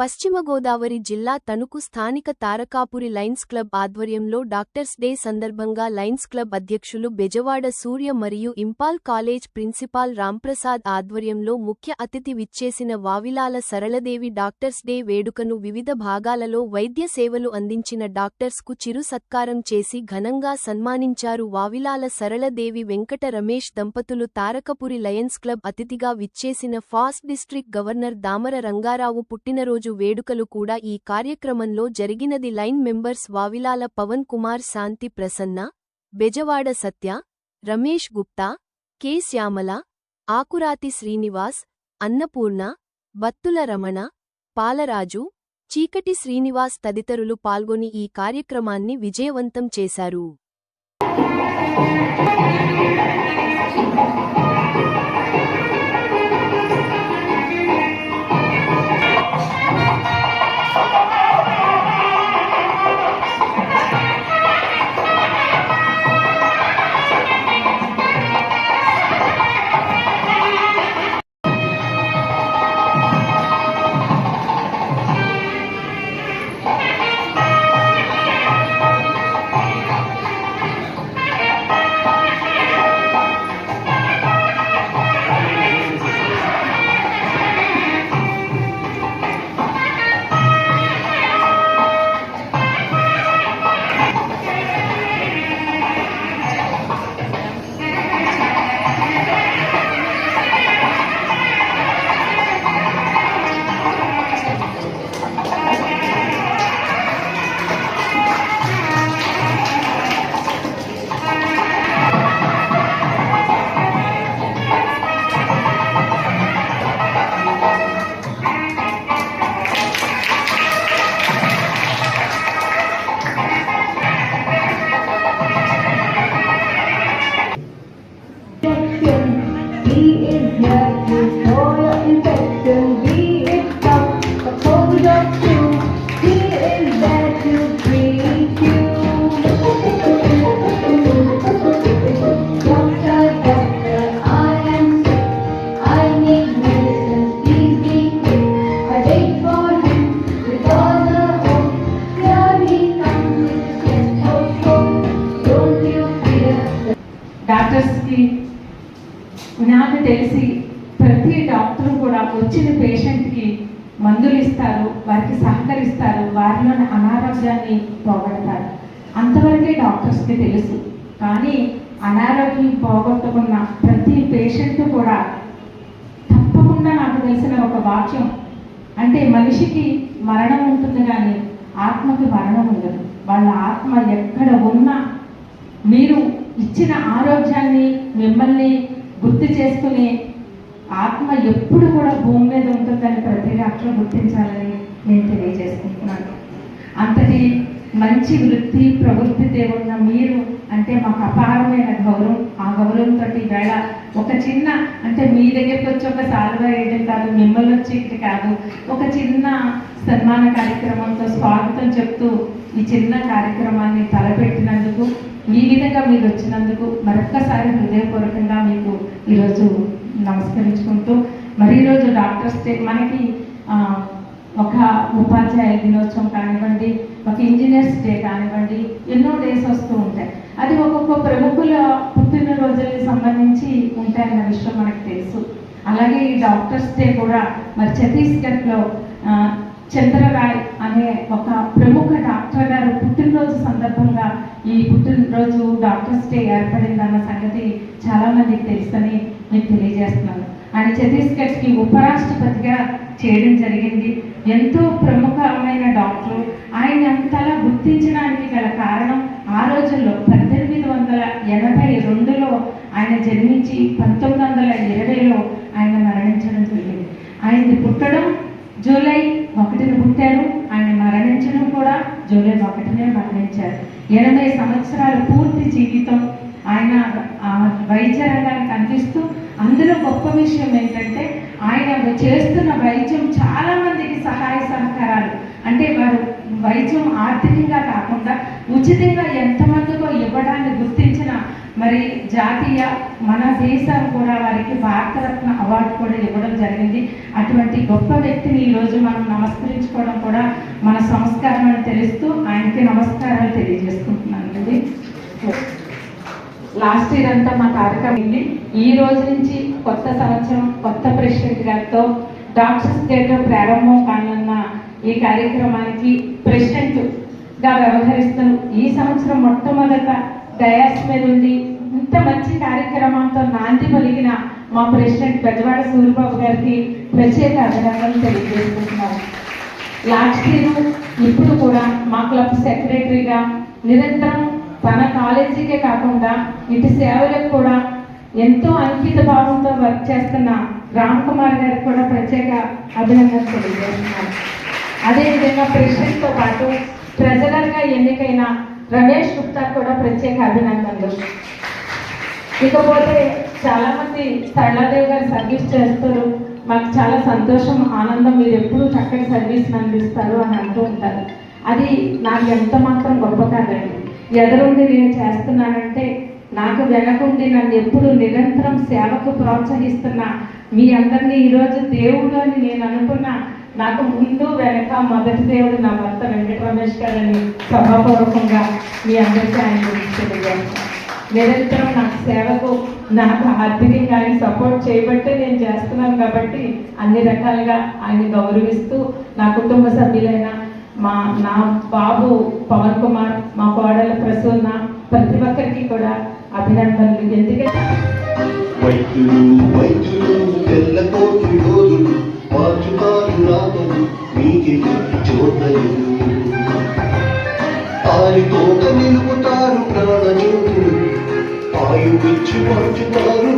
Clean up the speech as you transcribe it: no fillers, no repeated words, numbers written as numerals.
పశ్చిమ గోదావరి జిల్లా తణుకు స్థానిక తారకాపురి లయన్స్ క్లబ్ ఆధ్వర్యంలో డాక్టర్స్ డే సందర్భంగా లయన్స్ క్లబ్ అధ్యక్షులు బెజవాడ సూర్య మరియు ఇంపాల్ కాలేజ్ ప్రిన్సిపాల్ రాంప్రసాద్ ఆధ్వర్యంలో ముఖ్య అతిథి విచ్చేసిన వావిలాల సరళదేవి డాక్టర్స్ డే వేడుకను వివిధ భాగాలలో వైద్య సేవలు అందించిన డాక్టర్స్కు చిరు సత్కారం చేసి ఘనంగా సన్మానించారు. వావిలాల సరళదేవి వెంకట రమేష్ దంపతులు తారకపురి లయన్స్ క్లబ్ అతిథిగా విచ్చేసిన fast district governor Damara Rangarao పుట్టినరోజు వేడుకలు కూడా ఈ కార్యక్రమంలో జరిగినది. లైన్ మెంబర్స్ వావిలాల పవన్ కుమార్, శాంతి ప్రసన్న, బెజవాడ సత్య, రమేష్ గుప్తా, కె శ్యామల, ఆకురాతి శ్రీనివాస్, అన్నపూర్ణ, బత్తుల రమణ, పాలరాజు, చీకటి శ్రీనివాస్ తదితరులు పాల్గొని ఈ కార్యక్రమాన్ని విజయవంతం చేశారు. నాకు తెలిసి ప్రతి డాక్టర్ కూడా వచ్చిన పేషెంట్కి మందులు ఇస్తారు, వారికి సహకరిస్తారు, వారిలోని అనారోగ్యాన్ని పోగొడతారు. అంతవరకే డాక్టర్స్కి తెలుసు. కానీ అనారోగ్యం పోగొట్టుకున్న ప్రతి పేషెంట్ కూడా తప్పకుండా నాకు తెలిసిన ఒక వాక్యం అంటే మనిషికి మరణం ఉంటుంది కానీ ఆత్మకి మరణం ఉండదు. వాళ్ళ ఆత్మ ఎక్కడ ఉన్నా మీరు ఇచ్చిన ఆరోగ్యాన్ని మిమ్మల్ని గుర్తు చేసుకుని ఆత్మ ఎప్పుడు కూడా భూమి మీద ఉంటుందని ప్రతి డాక్టర్ గుర్తించాలని నేను తెలియజేసుకుంటున్నాను. అంతటి మంచి వృత్తి ప్రవృత్తితో ఉన్న మీరు అంటే మాకు అపారమైన గౌరవం. ఆ గౌరవంతో వేళ ఒక చిన్న అంటే మీ దగ్గరికి వచ్చి ఒక సాల్వ వేయడం కాదు, మిమ్మల్ని వచ్చి ఇక్కడ కాదు, ఒక చిన్న సన్మాన కార్యక్రమంతో స్వాగతం చెప్తూ ఈ చిన్న కార్యక్రమాన్ని తలపెట్టినందుకు, ఈ విధంగా మీరు వచ్చినందుకు మరొక్కసారి హృదయపూర్వకంగా మీకు ఈరోజు నమస్కరించుకుంటూ, మరి ఈరోజు డాక్టర్స్ డే మనకి ఒక ఉపాధ్యాయ దినోత్సవం కానివ్వండి, ఒక ఇంజనీర్స్ డే కానివ్వండి, ఎన్నో డేస్ వస్తూ ఉంటాయి. అది ఒక్కొక్క ప్రముఖుల పుట్టినరోజులకు సంబంధించి ఉంటాయన్న విషయం మనకు తెలుసు. అలాగే ఈ డాక్టర్స్ డే కూడా మరి ఛత్తీస్గఢ్లో చంద్రరాయ్ అనే ఒక ప్రముఖ డాక్టర్ గారు పుట్టినరోజు సందర్భంగా ఈ పుట్టినరోజు డాక్టర్స్ డే ఏర్పడిందన్న సంగతి చాలామందికి తెలుసని మీకు తెలియజేస్తున్నాను. ఆయన ఛత్తీస్గఢ్కి ఉపరాష్ట్రపతిగా చేయడం జరిగింది. ఎంతో ప్రముఖమైన డాక్టర్. ఆయన అంతలా గుర్తించడానికి గల కారణం ఆ రోజుల్లో 1882లో ఆయన జన్మించి 1920లో ఆయన మరణించడం జరిగింది. ఆయనది పుట్టడం జూలై 1న పుట్టారు, ఆయన మరణించడం కూడా జూలై 1నే మరణించారు. 80 సంవత్సరాల పూర్తి జీవితం ఆయన వైద్య రంగానికి అందిస్తూ, అందులో గొప్ప విషయం ఏంటంటే ఆయన చేస్తున్న వైద్యం చాలా మందికి సహాయ సహకారాలు అంటే వారు వైద్యం ఆర్థికంగా కాకుండా ఉచితంగా ఎంతమందికో ఇవ్వడాన్ని గుర్తించిన మరి జాతీయ మన దేశం కూడా వారికి భారతరత్న అవార్డు కూడా ఇవ్వడం జరిగింది. అటువంటి గొప్ప వ్యక్తిని ఈరోజు మనం నమస్కరించుకోవడం కూడా మన సంస్కారం అని తెలుస్తూ ఆయనకి నమస్కారాలు తెలియజేసుకుంటున్నానండి. లాస్ట్ ఇయర్ అంతా మా కార్యక్రమం ఈ రోజు నుంచి కొత్త సంవత్సరం కొత్త ప్రెసిడెంట్ గారితో డాక్టర్స్ డేతో ప్రారంభం కానున్న ఈ కార్యక్రమానికి ప్రెసిడెంట్గా వ్యవహరిస్తూ ఈ సంవత్సరం మొట్టమొదట డయాస్ మీద ఉండి ఇంత మంచి కార్యక్రమంతో నాంది పలికిన మా ప్రెసిడెంట్ బెజవాడ సూరిబాబు గారికి ప్రత్యేక అభినందనలు తెలియజేసుకుంటున్నాను. లాస్ట్ ఇయర్ ఇప్పుడు కూడా మా క్లబ్ సెక్రటరీగా నిరంతరం తన కాలేజీకే కాకుండా ఇటు సేవలకు కూడా ఎంతో అంకిత భావంతో వర్క్ చేస్తున్న రామ్ కుమార్ గారికి కూడా ప్రత్యేక అభినందనలు తెలియజేస్తున్నారు. అదేవిధంగా ప్రెసిడెంట్తో పాటు ట్రెజరర్గా ఎన్నికైన రమేష్ గుప్తా కూడా ప్రత్యేక అభినందనలు. ఇకపోతే చాలామంది సరళాదేవి గారు సర్వీస్ చేస్తారు, మాకు చాలా సంతోషం ఆనందం, మీరు ఎప్పుడూ చక్కటి సర్వీస్ని అందిస్తారు అని అంటూ ఉంటారు. అది నాకు ఎంత మాత్రం గొప్ప కాదండి. ఎదురుండి నేను చేస్తున్నానంటే నాకు వెనకుండి నన్ను ఎప్పుడు నిరంతరం సేవకు ప్రోత్సహిస్తున్న మీ అందరినీ ఈరోజు దేవుడు అని నేను అనుకున్నా. నాకు ముందు వెనక మొదటి దేవుడు నా భర్త వెంకట రమేష్ గారని సభాపూర్వకంగా మీ అందరికీ ఆయన గురించి తెలియజేస్తాను. నిరంతరం నాకు సేవకు నాకు ఆర్థికంగా ఆయన సపోర్ట్ చేయబట్టే నేను చేస్తున్నాను కాబట్టి అన్ని రకాలుగా ఆయన గౌరవిస్తూ నా కుటుంబ సభ్యులైన నా బాబు పవన్ కుమార్, మా కోడల ప్రసూన్న, ప్రతి ఒక్కరికి కూడా అభినందనలు. ఎందుకంటే నిలుపుతారు ప్రాణజోతులు, ఆయువిచ్చి మార్చుతారు